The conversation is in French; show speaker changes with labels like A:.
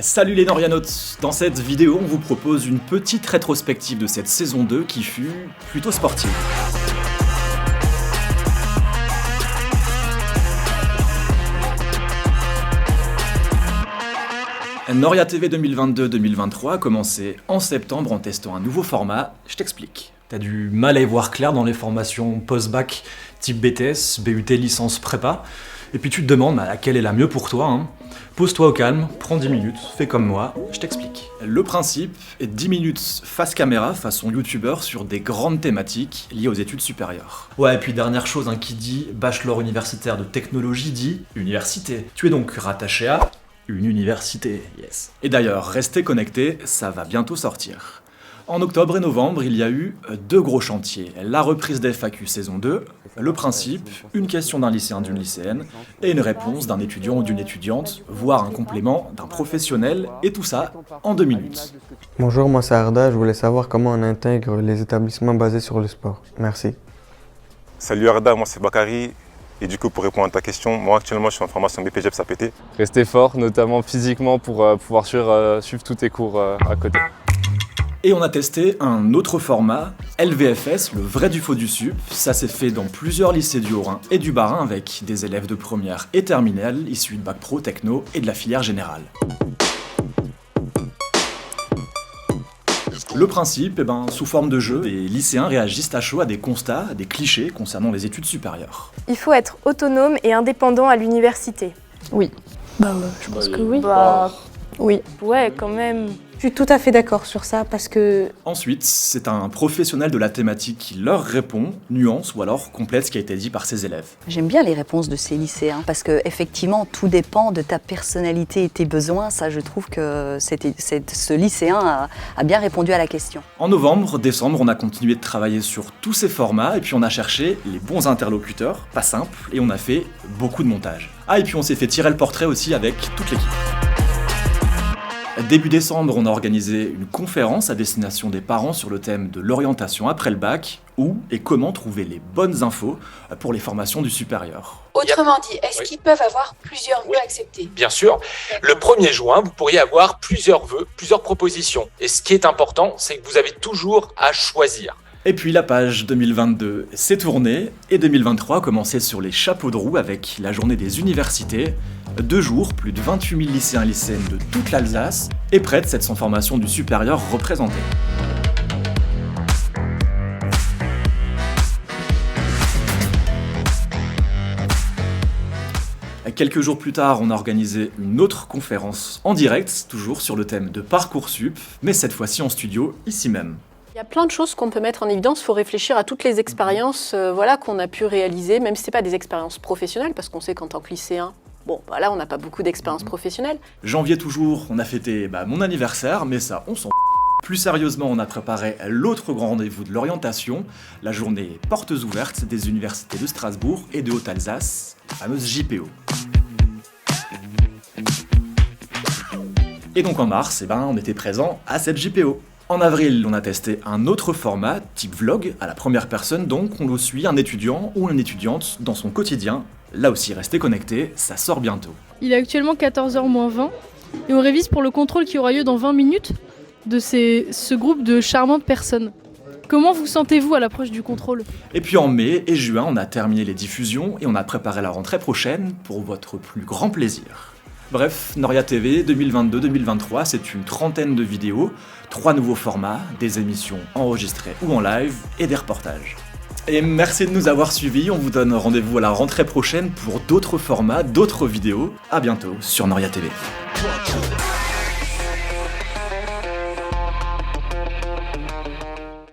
A: Salut les Norianautes! Dans cette vidéo, on vous propose une petite rétrospective de cette saison 2 qui fut plutôt sportive. Noria TV 2022-2023 a commencé en septembre en testant un nouveau format, je t'explique. T'as du mal à y voir clair dans les formations post-bac type BTS, BUT, licence prépa, et puis tu te demandes laquelle est la mieux pour toi, hein. Pose-toi au calme, prends 10 minutes, fais comme moi, je t'explique. Le principe est 10 minutes face caméra, façon youtubeur, sur des grandes thématiques liées aux études supérieures. Ouais, et puis dernière chose, qui dit bachelor universitaire de technologie dit université. Tu es donc rattaché à une université, yes. Et d'ailleurs, restez connectés, ça va bientôt sortir. En octobre et novembre, il y a eu deux gros chantiers. La reprise des FAQ saison 2, le principe, une question d'un lycéen, d'une lycéenne, et une réponse d'un étudiant ou d'une étudiante, voire un complément d'un professionnel, et tout ça en 2 minutes.
B: Bonjour, moi c'est Arda, je voulais savoir comment on intègre les établissements basés sur le sport. Merci.
C: Salut Arda, moi c'est Bakary. Et du coup, pour répondre à ta question, moi actuellement je suis en formation BPGEPS APT.
D: Rester fort, notamment physiquement, pour pouvoir suivre tous tes cours à côté.
A: Et on a testé un autre format, LVFS, le vrai du faux du sup. Ça s'est fait dans plusieurs lycées du Haut-Rhin et du Bas-Rhin avec des élèves de première et terminale issus de bac pro, techno et de la filière générale. Le principe, sous forme de jeu, les lycéens réagissent à chaud à des constats, à des clichés concernant les études supérieures.
E: Il faut être autonome et indépendant à l'université.
F: Oui. Je pense que oui.
E: Oui. Ouais, quand même.
F: Je suis tout à fait d'accord sur ça parce que...
A: Ensuite, c'est un professionnel de la thématique qui leur répond, nuance ou alors complète ce qui a été dit par ses élèves.
G: J'aime bien les réponses de ces lycéens parce que effectivement tout dépend de ta personnalité et tes besoins. Ça, je trouve que ce lycéen a bien répondu à la question.
A: En novembre, décembre, on a continué de travailler sur tous ces formats et puis on a cherché les bons interlocuteurs, pas simple, et on a fait beaucoup de montage. Ah, et puis on s'est fait tirer le portrait aussi avec toute l'équipe. Début décembre, on a organisé une conférence à destination des parents sur le thème de l'orientation après le bac, où et comment trouver les bonnes infos pour les formations du supérieur.
H: Autrement dit, est-ce qu'ils peuvent avoir plusieurs vœux acceptés?
I: Bien sûr, le 1er juin, vous pourriez avoir plusieurs vœux, plusieurs propositions. Et ce qui est important, c'est que vous avez toujours à choisir.
A: Et puis la page 2022 s'est tournée, et 2023 a commencé sur les chapeaux de roue avec la journée des universités. 2 jours, plus de 28 000 lycéens et lycéennes de toute l'Alsace, et près de 700 formations du supérieur représentées. Quelques jours plus tard, on a organisé une autre conférence en direct, toujours sur le thème de Parcoursup, mais cette fois-ci en studio, ici même.
J: Il y a plein de choses qu'on peut mettre en évidence, il faut réfléchir à toutes les expériences qu'on a pu réaliser, même si ce n'est pas des expériences professionnelles, parce qu'on sait qu'en tant que lycéen, on n'a pas beaucoup d'expérience professionnelle.
A: Janvier toujours, on a fêté mon anniversaire, mais ça, on s'en fout. Plus sérieusement, on a préparé l'autre grand rendez-vous de l'orientation, la journée portes ouvertes des universités de Strasbourg et de Haute-Alsace, la fameuse JPO. Et donc en mars, on était présent à cette JPO. En avril, on a testé un autre format, type vlog, à la première personne, donc on suit un étudiant ou une étudiante dans son quotidien. Là aussi, restez connectés, ça sort bientôt.
K: Il est actuellement 14h-20 et on révise pour le contrôle qui aura lieu dans 20 minutes de ce groupe de charmantes personnes. Comment vous sentez-vous à l'approche du contrôle?
A: Et puis en mai et juin, on a terminé les diffusions et on a préparé la rentrée prochaine pour votre plus grand plaisir. Bref, Noria TV 2022-2023, c'est une trentaine de vidéos, 3 nouveaux formats, des émissions enregistrées ou en live et des reportages. Et merci de nous avoir suivis, on vous donne rendez-vous à la rentrée prochaine pour d'autres formats, d'autres vidéos. À bientôt sur Noria TV.